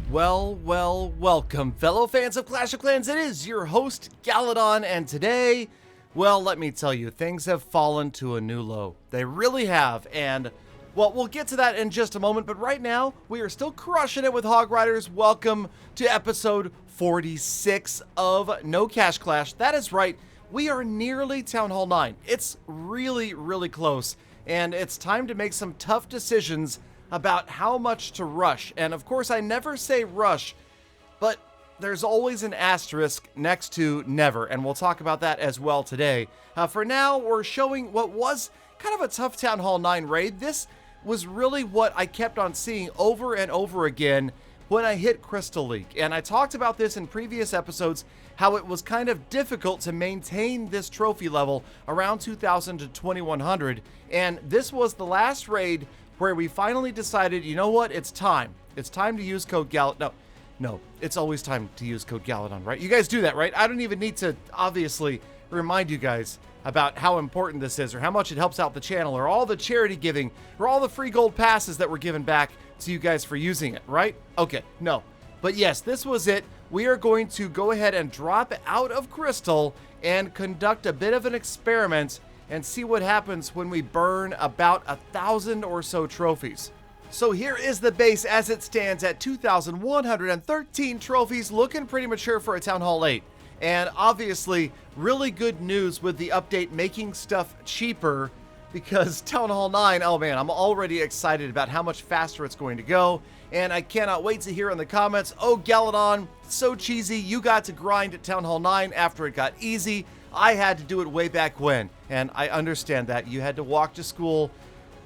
Welcome, fellow fans of Clash of Clans. It is your host, Galadon, and today, well, let me tell you, things have fallen to a new low. They really have, and, well, we'll get to that in just a moment, but right now, we are still crushing it with Hog Riders. Welcome to episode 46 of No Cash Clash. That is right, we are nearly Town Hall 9. It's really close, and it's time to make some tough decisions about how much to rush. And of course, I never say rush, but there's always an asterisk next to never, and we'll talk about that as well today. For now, we're showing what was kind of a tough Town Hall 9 raid. This was really what I kept on seeing over and over again when I hit Crystal League. And I talked about this in previous episodes, how it was kind of difficult to maintain this trophy level around 2,000 to 2,100. And this was the last raid where we finally decided, you know what, it's time. It's time to use code Galadon. No, it's always time to use code Galadon, right? You guys do that, right? I don't even need to, obviously, remind you guys about how important this is, or how much it helps out the channel, or all the charity giving, or all the free gold passes that were given back to you guys for using it, right? Okay, no. But yes, this was it. We are going to go ahead and drop out of Crystal and conduct a bit of an experiment and see what happens when we burn about 1,000 or so trophies. So here is the base as it stands at 2,113 trophies, looking pretty mature for a Town Hall 8. And obviously, really good news with the update making stuff cheaper, because Town Hall 9, oh man, I'm already excited about how much faster it's going to go. And I cannot wait to hear in the comments, oh Galadon, so cheesy, you got to grind at Town Hall 9 after it got easy. I had to do it way back when, and I understand that. You had to walk to school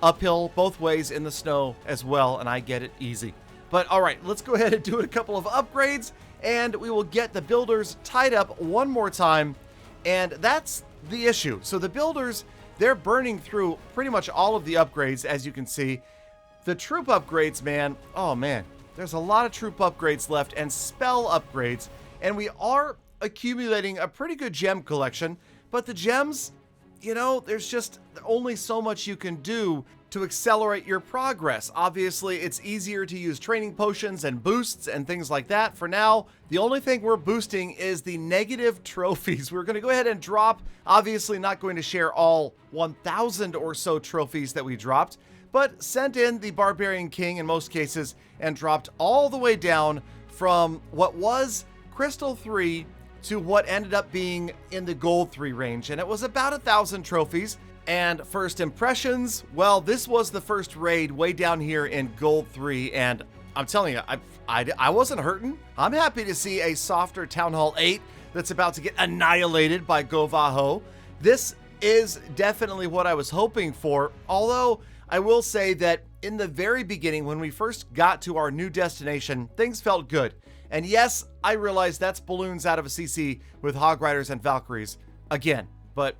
uphill both ways in the snow as well, and I get it easy. But all right, let's go ahead and do a couple of upgrades, and we will get the builders tied up one more time, and that's the issue. So the builders, they're burning through pretty much all of the upgrades, as you can see. The troop upgrades, man, oh man, there's a lot of troop upgrades left, and spell upgrades, and we are accumulating a pretty good gem collection, but the gems, you know, there's just only so much you can do to accelerate your progress. Obviously, it's easier to use training potions and boosts and things like that. For now, the only thing we're boosting is the negative trophies. We're going to go ahead and drop, obviously not going to share all 1,000 or so trophies that we dropped, but sent in the Barbarian King in most cases and dropped all the way down from what was Crystal 3 to what ended up being in the Gold 3 range, and it was about 1,000 trophies. And first impressions, well, this was the first raid way down here in Gold 3, and I'm telling you, I wasn't hurting. I'm happy to see a softer Town Hall 8 that's about to get annihilated by Govaho. This is definitely what I was hoping for, although I will say that in the very beginning, when we first got to our new destination, things felt good. And yes, I realize that's balloons out of a CC with Hog Riders and Valkyries again, but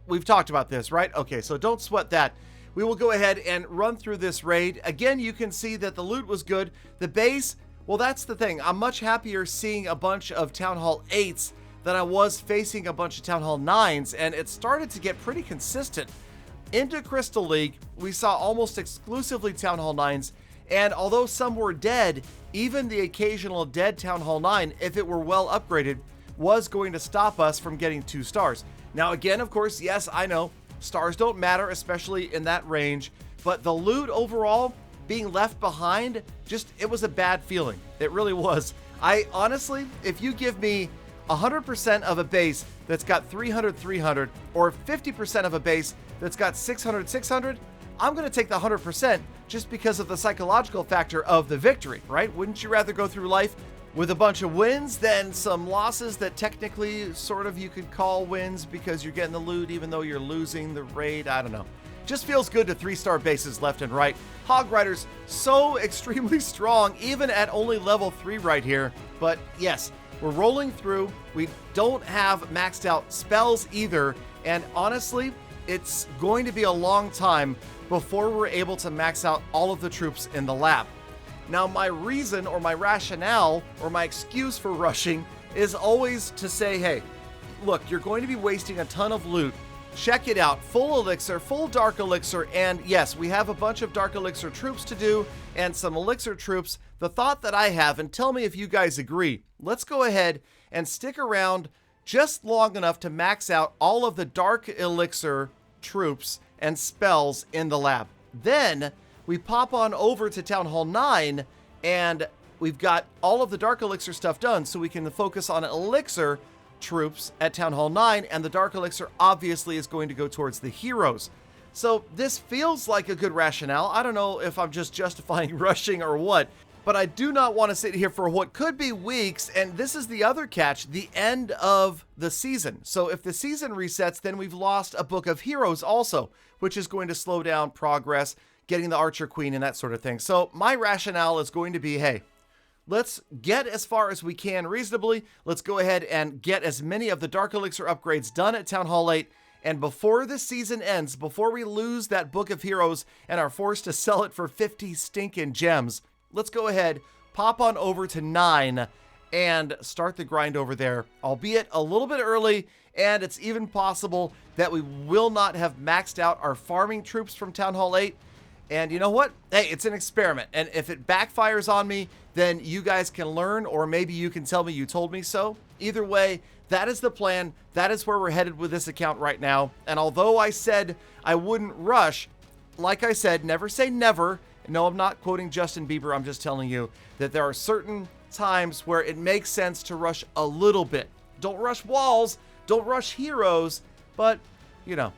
we've talked about this, right? Okay, so don't sweat that. We will go ahead and run through this raid. Again, you can see that the loot was good. The base, well, that's the thing. I'm much happier seeing a bunch of Town Hall 8s than I was facing a bunch of Town Hall 9s, and it started to get pretty consistent. Into Crystal League, we saw almost exclusively Town Hall 9s, and although some were dead, even the occasional dead Town Hall 9, if it were well upgraded, was going to stop us from getting 2 stars. Now again, of course, yes, I know, stars don't matter, especially in that range, but the loot overall, being left behind, it was a bad feeling. It really was. I honestly, if you give me 100% of a base that's got 300, 300, or 50% of a base that's got 600, 600, I'm going to take the 100% just because of the psychological factor of the victory, right? Wouldn't you rather go through life with a bunch of wins than some losses that technically sort of you could call wins because you're getting the loot even though you're losing the raid? I don't know. Just feels good to 3-star bases left and right. Hog Riders so extremely strong even at only level 3 right here. But yes, we're rolling through. We don't have maxed out spells either. And honestly, it's going to be a long time before we're able to max out all of the troops in the lab. Now, my reason or my rationale or my excuse for rushing is always to say, hey, look, you're going to be wasting a ton of loot check it out. Full elixir, full dark elixir, and yes, we have a bunch of dark elixir troops to do and some elixir troops. The thought that I have, and tell me if you guys agree, let's go ahead and stick around just long enough to max out all of the dark elixir troops and spells in the lab. Then we pop on over to Town Hall 9 and we've got all of the dark elixir stuff done, so we can focus on elixir troops at Town Hall 9, and the dark elixir obviously is going to go towards the heroes. So this feels like a good rationale. I don't know if I'm just justifying rushing or what, but I do not want to sit here for what could be weeks, and this is the other catch, the end of the season. So if the season resets, then we've lost a book of heroes also, which is going to slow down progress, getting the Archer Queen and that sort of thing. So my rationale is going to be, hey, let's get as far as we can reasonably. Let's go ahead and get as many of the Dark Elixir upgrades done at Town Hall 8. And before the season ends, before we lose that Book of Heroes and are forced to sell it for 50 stinking gems, let's go ahead, pop on over to 9 and start the grind over there, albeit a little bit early. And it's even possible that we will not have maxed out our farming troops from Town Hall 8. And you know what? Hey, it's an experiment. And if it backfires on me, then you guys can learn, or maybe you can tell me you told me so. Either way, that is the plan. That is where we're headed with this account right now. And although I said I wouldn't rush, like I said, never say never. No, I'm not quoting Justin Bieber. I'm just telling you that there are certain times where it makes sense to rush a little bit. Don't rush walls. Don't rush heroes. But, you know.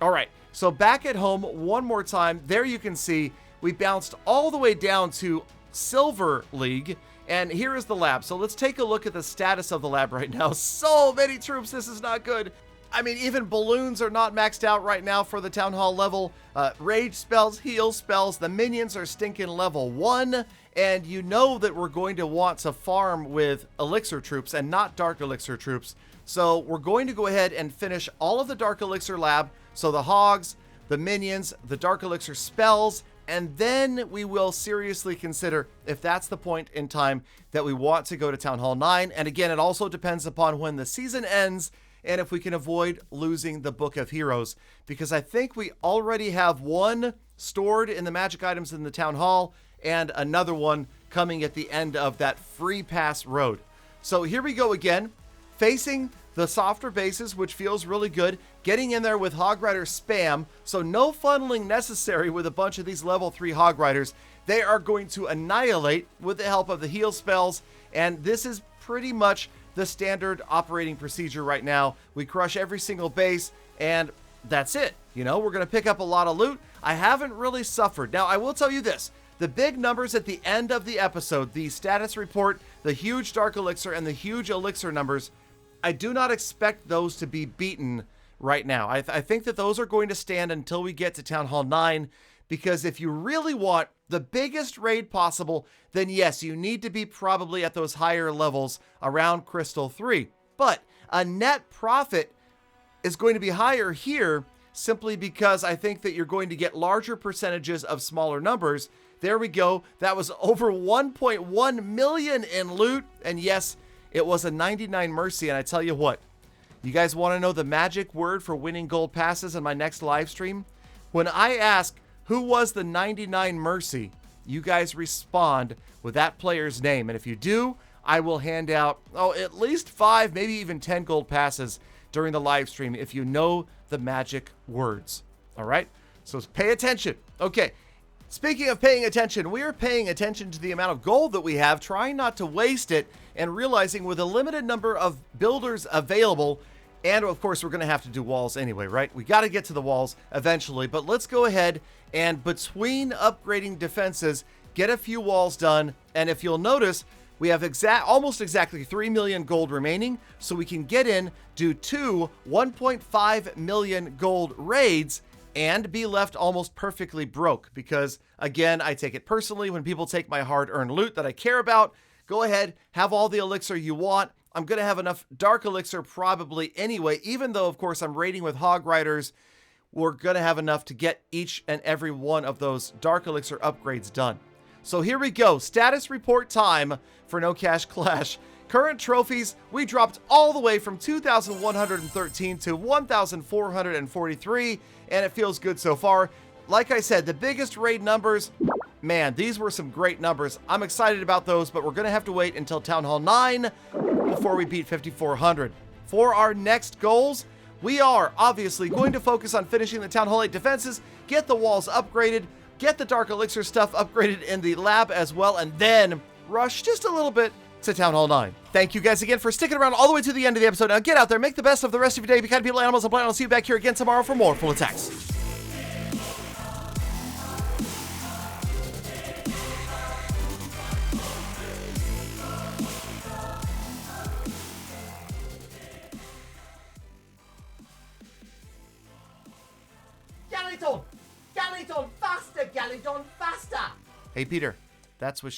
All right. So back at home one more time. There you can see we bounced all the way down to Silver League. And here is the lab. So let's take a look at the status of the lab right now. So many troops. This is not good. I mean, even balloons are not maxed out right now for the Town Hall level. Rage spells, heal spells. The minions are stinking level 1. And you know that we're going to want to farm with elixir troops and not dark elixir troops. So we're going to go ahead and finish all of the dark elixir lab. So the hogs, the minions, the dark elixir spells, and then we will seriously consider if that's the point in time that we want to go to Town Hall 9. And again, it also depends upon when the season ends and if we can avoid losing the Book of Heroes, because I think we already have one stored in the magic items in the Town Hall and another one coming at the end of that free pass road. So here we go again, facing the softer bases, which feels really good. Getting in there with Hog Rider spam, so no funneling necessary with a bunch of these level 3 Hog Riders. They are going to annihilate with the help of the heal spells, and this is pretty much the standard operating procedure right now. We crush every single base, and that's it. You know, we're going to pick up a lot of loot. I haven't really suffered. Now, I will tell you this. The big numbers at the end of the episode, the status report, the huge Dark Elixir, and the huge Elixir numbers, I do not expect those to be beaten right now. I think that those are going to stand until we get to Town Hall 9, because if you really want the biggest raid possible, then yes, you need to be probably at those higher levels around Crystal 3. But a net profit is going to be higher here simply because I think that you're going to get larger percentages of smaller numbers. There we go. That was over 1.1 million in loot. And yes, it was a 99 Mercy, and I tell you what, you guys want to know the magic word for winning gold passes in my next live stream? When I ask who was the 99 Mercy, you guys respond with that player's name. And if you do, I will hand out, at least 5, maybe even 10 gold passes during the live stream if you know the magic words. All right? So pay attention. Okay. Speaking of paying attention, we are paying attention to the amount of gold that we have, trying not to waste it, and realizing with a limited number of builders available, and of course we're going to have to do walls anyway, right? We got to get to the walls eventually, but let's go ahead and between upgrading defenses, get a few walls done. And if you'll notice, we have almost exactly 3 million gold remaining, so we can get in, do 2 1.5 million gold raids, and be left almost perfectly broke. Because again, I take it personally when people take my hard-earned loot that I care about. Go ahead, have all the elixir you want. I'm going to have enough dark elixir probably anyway, even though of course I'm raiding with Hog Riders. We're going to have enough to get each and every one of those dark elixir upgrades done. So here we go, status report time for No Cash Clash. Current trophies, we dropped all the way from 2,113 to 1,443, and it feels good so far. Like I said, the biggest raid numbers, man, these were some great numbers. I'm excited about those, but we're going to have to wait until Town Hall 9 before we beat 5,400. For our next goals, we are obviously going to focus on finishing the Town Hall 8 defenses, get the walls upgraded, get the Dark Elixir stuff upgraded in the lab as well, and then rush just a little bit to Town Hall 9. Thank you guys again for sticking around all the way to the end of the episode. Now get out there, make the best of the rest of your day, be kind to people, animals, and planet. I'll see you back here again tomorrow for more Full Attacks. Galadon! Galadon, faster! Galadon, faster! Hey, Peter, that's what